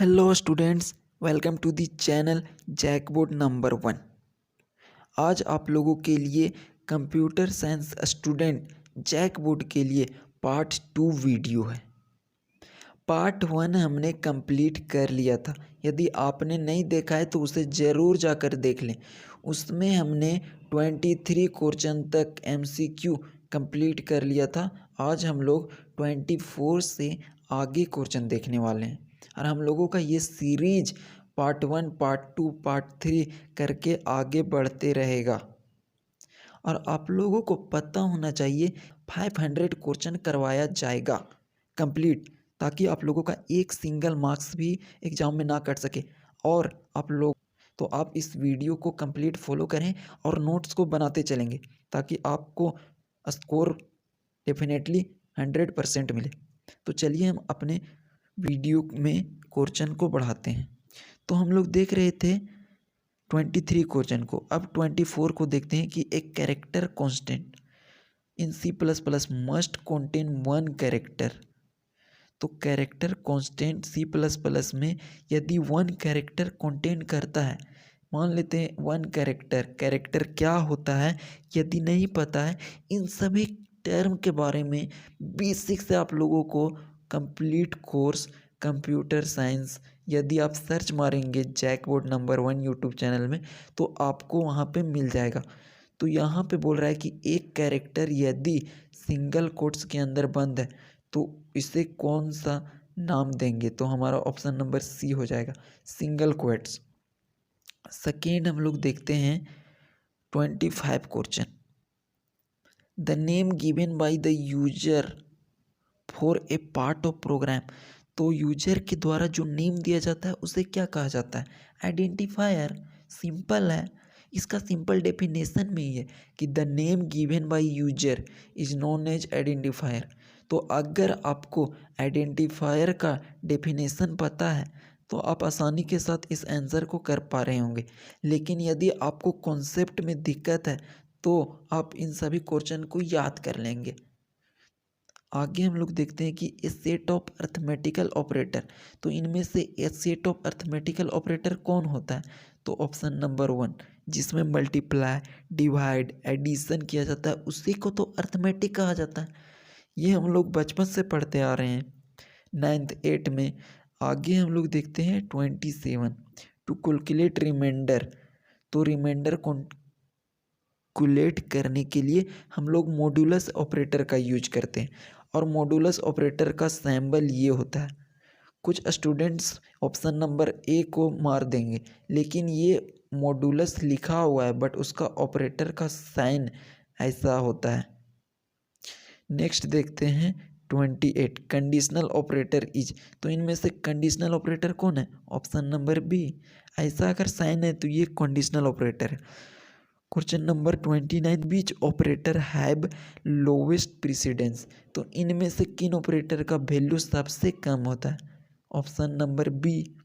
Hello students, welcome to the channel Jackboard number 1। आज आप लोगों के लिए कंप्यूटर साइंस स्टूडेंट जैकबोर्ड के लिए पार्ट 2 वीडियो है। पार्ट 1 हमने कंप्लीट कर लिया था। यदि आपने नहीं देखा है तो उसे ज़रूर जाकर देख लें। उसमें हमने 23 क्वेश्चन तक MCQ कंप्लीट कर लिया था। आज हम लोग 24 से आगे क्वेश्चन देखने वाले हैं और हम लोगों का ये सीरीज पार्ट 1, पार्ट 2, पार्ट 3 करके आगे बढ़ते रहेगा। और आप लोगों को पता होना चाहिए 500 क्वेश्चन करवाया जाएगा कंप्लीट, ताकि आप लोगों का एक सिंगल मार्क्स भी एग्ज़ाम में ना कट सके। और आप इस वीडियो को कंप्लीट फॉलो करें और नोट्स को बनाते चलेंगे, ताकि आपको स्कोर डेफिनेटली 100% मिले। तो चलिए हम अपने वीडियो में क्वेश्चन को बढ़ाते हैं। तो हम लोग देख रहे थे 23 क्वेश्चन को। अब 24 को देखते हैं कि एक character constant in C++ must contain 1 character. तो कैरेक्टर कांस्टेंट C++ में यदि 1 कैरेक्टर कंटेन करता है, मान लेते हैं 1 कैरेक्टर क्या होता है यदि नहीं पता है, इन सभी टर्म के बारे में बेसिक से आप लोगों को कंप्लीट कोर्स कंप्यूटर साइंस यदि आप सर्च मारेंगे जैकबोर्ड नंबर 1 यूट्यूब चैनल में तो आपको वहाँ पे मिल जाएगा। तो यहाँ पे बोल रहा है कि एक कैरेक्टर यदि सिंगल कोट्स के अंदर बंद है तो इसे कौन सा नाम देंगे, तो हमारा ऑप्शन नंबर सी हो जाएगा, सिंगल कोट्स। सेकेंड हम लोग देखते हैं 25 question. The name given by the user for a part of program. तो यूजर के द्वारा जो नेम दिया जाता है उसे क्या कहा जाता है? आइडेंटिफायर। सिंपल है, इसका सिंपल डेफिनेशन में ही है कि the name given by user is known as identifier. तो अगर आपको आइडेंटिफायर का डेफिनेशन पता है तो आप आसानी के साथ इस आंसर को कर पा रहे होंगे। लेकिन यदि आपको कॉन्सेप्ट में दिक्कत है तो आप इन सभी क्वेश्चन को याद कर लेंगे। आगे हम लोग देखते हैं कि ए सेट ऑफ अर्थमेटिकल ऑपरेटर। तो इनमें से ए सेट ऑफ अर्थमेटिकल ऑपरेटर कौन होता है? तो ऑप्शन नंबर 1, जिसमें मल्टीप्लाई, डिवाइड, एडिशन किया जाता है, उसी को तो अर्थमेटिक कहा जाता है। ये हम लोग बचपन से पढ़ते आ रहे हैं 9th 8 में। आगे हम लोग देखते हैं 27, टू कैलकुलेट रिमाइंडर। तो रिमाइंडर कैलकुलेट करने के लिए हम लोग मॉड्यूलस ऑपरेटर का यूज करते हैं और मॉड्यूलस ऑपरेटर का सिंबल ये होता है। कुछ स्टूडेंट्स ऑप्शन नंबर ए को मार देंगे, लेकिन ये मॉड्यूलस लिखा हुआ है बट उसका ऑपरेटर का साइन ऐसा होता है। नेक्स्ट देखते हैं 28, कंडीशनल ऑपरेटर इज। तो इनमें से कंडीशनल ऑपरेटर कौन है? Option number B. ऐसा अगर साइन है तो ये कंडीशनल ऑपरेटर है। Question number 29, which operator have lowest precedence. तो इनमें से किन ऑपरेटर का वैल्यू सबसे कम होता है? ऑप्शन नंबर बी,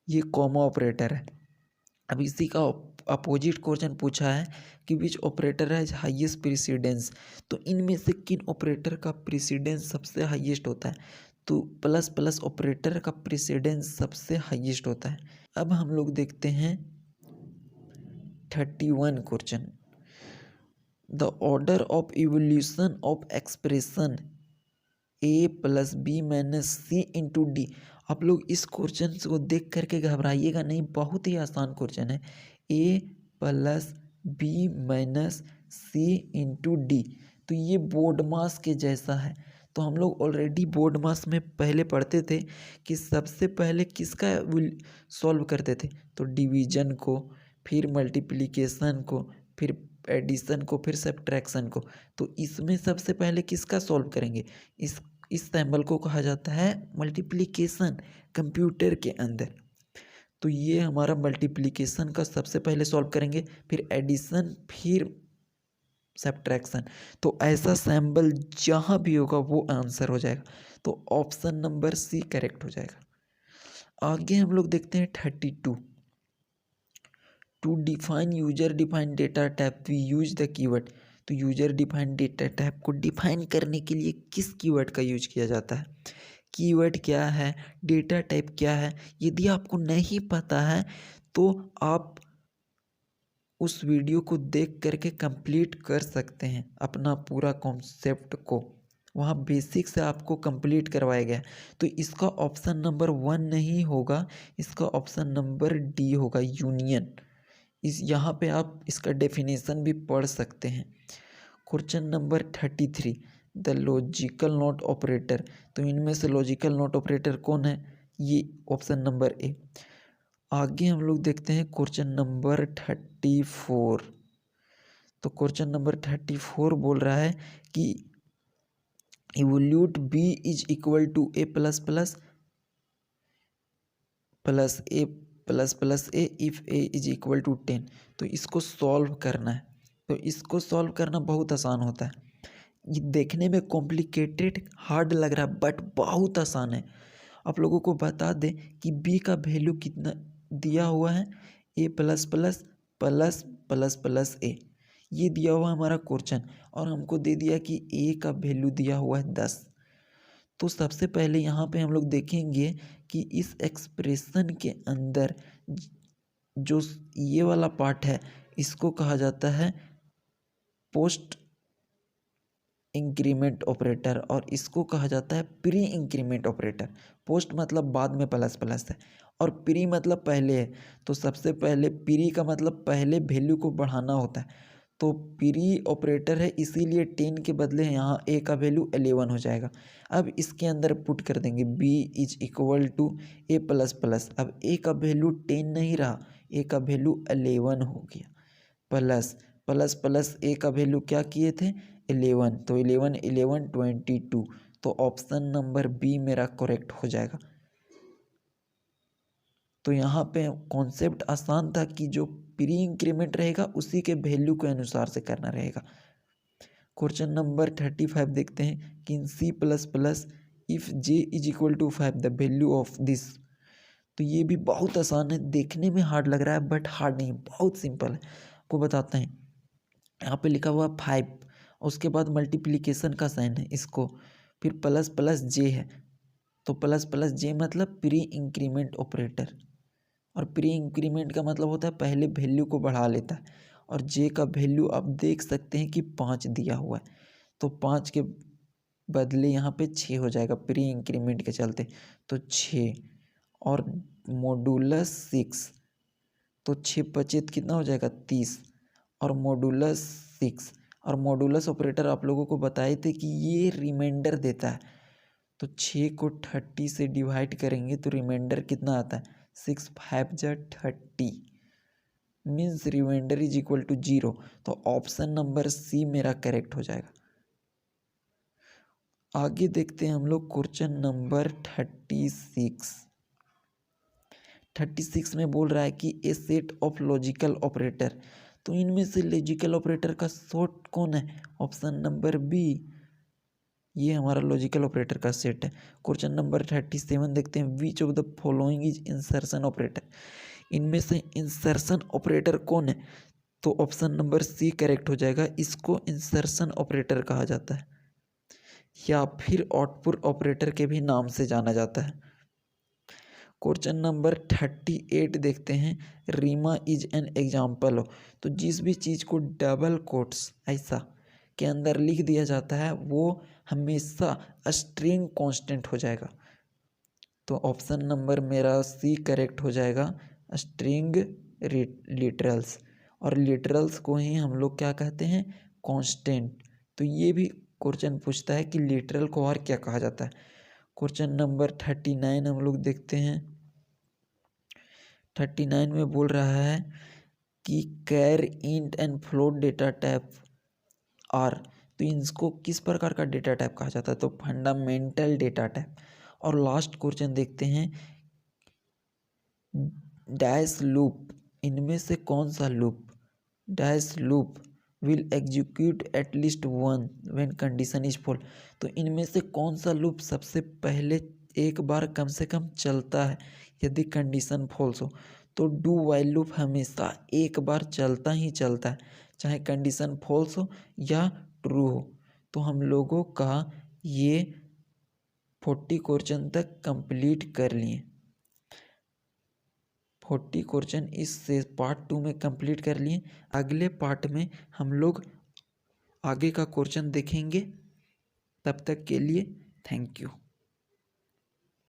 ये कॉमा ऑपरेटर है। अब इसी का अपोजिट क्वेश्चन पूछा है कि विच ऑपरेटर है हाईएस्ट प्रेसिडेंस। तो इनमें से किन ऑपरेटर का प्रेसिडेंस सबसे हाईएस्ट होता है? तो प्लस प्लस ऑपरेटर का प्रेसिडेंस सबसे हाईएस्ट होता है। अब हम लोग देखते हैं 31 question, the order of evolution of expression A+B-C/D। आप लोग इस क्वेश्चन को देख करके घबराइएगा नहीं, बहुत ही आसान क्वेश्चन है। A+B-C/D, तो ये बोर्ड मास के जैसा है। तो हम लोग ऑलरेडी बोर्ड मास में पहले पढ़ते थे कि सबसे पहले किसका सॉल्व करते थे, तो डिवीजन को, फिर मल्टीप्लिकेशन को, फिर एडिशन को, फिर सब्ट्रैक्शन को। तो इसमें सबसे पहले किसका सॉल्व करेंगे? इस सिंबल को कहा जाता है मल्टीप्लिकेशन कंप्यूटर के अंदर। तो ये हमारा मल्टीप्लिकेशन का सबसे पहले सॉल्व करेंगे, फिर एडिशन, फिर सब्ट्रैक्शन। तो ऐसा सिंबल जहाँ भी होगा वो आंसर हो जाएगा। तो ऑप्शन नंबर सी करेक्ट हो जाएगा। आगे हम लोग देखते हैं 32, to define user define data type we use the keyword. तो यूजर डिफाइन डेटा टाइप को डिफाइन करने के लिए किस कीवर्ड का यूज किया जाता है? कीवर्ड क्या है, डेटा टाइप क्या है। यदि आपको नहीं पता है तो आप उस वीडियो को देख करके कंप्लीट कर सकते हैं अपना पूरा कॉन्सेप्ट को। वहाँ बेसिक से आपको कंप्लीट करवाया गया है। तो इसका ऑप्शन नंबर 1 नहीं होगा, इसका ऑप्शन नंबर डी होगा, यूनियन। इस यहाँ पे आप इसका डेफिनेशन भी पढ़ सकते हैं। Question number 33, the logical not operator. तो इनमें से लॉजिकल नॉट ऑपरेटर कौन है, ये ऑप्शन नंबर ए। आगे हम लोग देखते हैं क्वेश्चन नंबर 34। तो क्वेश्चन नंबर 34 बोल रहा है कि evaluate B is equal to A plus plus plus A plus plus A if A is equal to 10। तो इसको सॉल्व करना है। तो इसको सॉल्व करना बहुत आसान होता है। ये देखने में कॉम्प्लिकेटेड हार्ड लग रहा है बट बहुत आसान है। आप लोगों को बता दें कि बी का वैल्यू कितना दिया हुआ है, A plus plus plus plus plus A, ये दिया हुआ है हमारा क्वेश्चन। और हमको दे दिया कि ए का वैल्यू दिया हुआ है 10। तो सबसे पहले यहाँ पे हम लोग देखेंगे कि इस एक्सप्रेशन के अंदर जो ये वाला पार्ट है इसको कहा जाता है पोस्ट इंक्रीमेंट ऑपरेटर और इसको कहा जाता है प्री इंक्रीमेंट ऑपरेटर। पोस्ट मतलब बाद में प्लस प्लस है और प्री मतलब पहले है। तो सबसे पहले प्री का मतलब पहले वैल्यू को बढ़ाना होता है। तो प्री ऑपरेटर है, इसीलिए 10 के बदले यहाँ ए का वैल्यू 11 हो जाएगा। अब इसके अंदर पुट कर देंगे B is equal to A plus plus. अब ए का वैल्यू 10 नहीं रहा, ए का वैल्यू 11 हो गया। प्लस प्लस प्लस ए का वैल्यू क्या किए थे, 11। तो 11 11 22। तो ऑप्शन नंबर बी मेरा करेक्ट हो जाएगा। तो यहाँ पे कॉन्सेप्ट आसान था कि जो प्री इंक्रीमेंट रहेगा उसी के वैल्यू के अनुसार से करना रहेगा। क्वेश्चन नंबर 35 देखते हैं कि in C plus plus if J is equal to 5 the value of this. तो ये भी बहुत आसान है, देखने में हार्ड लग रहा है बट हार्ड नहीं, बहुत सिंपल है। आपको बताते हैं, यहाँ पे लिखा हुआ 5, उसके बाद मल्टीप्लिकेशन का साइन है इसको, फिर प्लस प्लस जे है। तो प्लस प्लस जे मतलब प्री इंक्रीमेंट ऑपरेटर। और प्री इंक्रीमेंट का मतलब होता है पहले वैल्यू को बढ़ा लेता है। और जे का वैल्यू आप देख सकते हैं कि 5 दिया हुआ है। तो 5 के बदले यहाँ पे 6 हो जाएगा प्री इंक्रीमेंट के चलते। तो 6 और मॉडुलस 6। तो 6 पचे कितना हो जाएगा 30 और मॉडुलस 6। और मॉडुलस ऑपरेटर आप लोगों को बताए थे कि ये रिमाइंडर देता है। तो 6 को 30 से डिवाइड करेंगे तो रिमाइंडर कितना आता है, 6 5 जा 30 means remainder is equal to 0। तो ऑप्शन नंबर सी मेरा करेक्ट हो जाएगा। आगे देखते हैं हम लोग क्वेश्चन नंबर 36 में बोल रहा है कि ए सेट ऑफ लॉजिकल ऑपरेटर। तो इनमें से लॉजिकल ऑपरेटर का शॉर्ट कौन है, ऑप्शन नंबर बी, ये हमारा लॉजिकल ऑपरेटर का सेट है। क्वेश्चन नंबर 37 देखते हैं, which of the following is insertion operator. इनमें से इंसर्शन ऑपरेटर कौन है, तो ऑप्शन नंबर सी करेक्ट हो जाएगा। इसको इंसर्शन ऑपरेटर कहा जाता है या फिर आउटपुट ऑपरेटर के भी नाम से जाना जाता है। क्वेश्चन नंबर 38 देखते हैं, रीमा इज एन एग्जाम्पल। तो जिस भी चीज़ को डबल कोट्स ऐसा के अंदर लिख दिया जाता है वो हमेशा स्ट्रिंग कांस्टेंट हो जाएगा। तो ऑप्शन नंबर मेरा सी करेक्ट हो जाएगा, स्ट्रिंग लिटरल्स। और लिटरल्स को ही हम लोग क्या कहते हैं, कांस्टेंट। तो ये भी क्वेश्चन पूछता है कि लिटरल को और क्या कहा जाता है। क्वेश्चन नंबर 39 हम लोग देखते हैं। 39 में बोल रहा है कि char int and float data type are. तो इनको किस प्रकार का डेटा टाइप कहा जाता है, तो फंडामेंटल डेटा टाइप। और लास्ट क्वेश्चन देखते हैं, डैश लूप, इनमें से कौन सा loop, dash loop will execute at least one when condition is fall. तो इनमें से कौन सा लूप सबसे पहले एक बार कम से कम चलता है यदि कंडीशन फॉल्स हो। तो डू वाइल लूप हमेशा एक बार चलता ही चलता है, चाहे कंडीशन फॉल्स हो या ट्रू हो। तो हम लोगों का ये 40 क्वेश्चन तक कंप्लीट कर लिए। 40 क्वेश्चन इस पार्ट 2 में कंप्लीट कर लिए। अगले पार्ट में हम लोग आगे का क्वेश्चन देखेंगे। तब तक के लिए थैंक यू।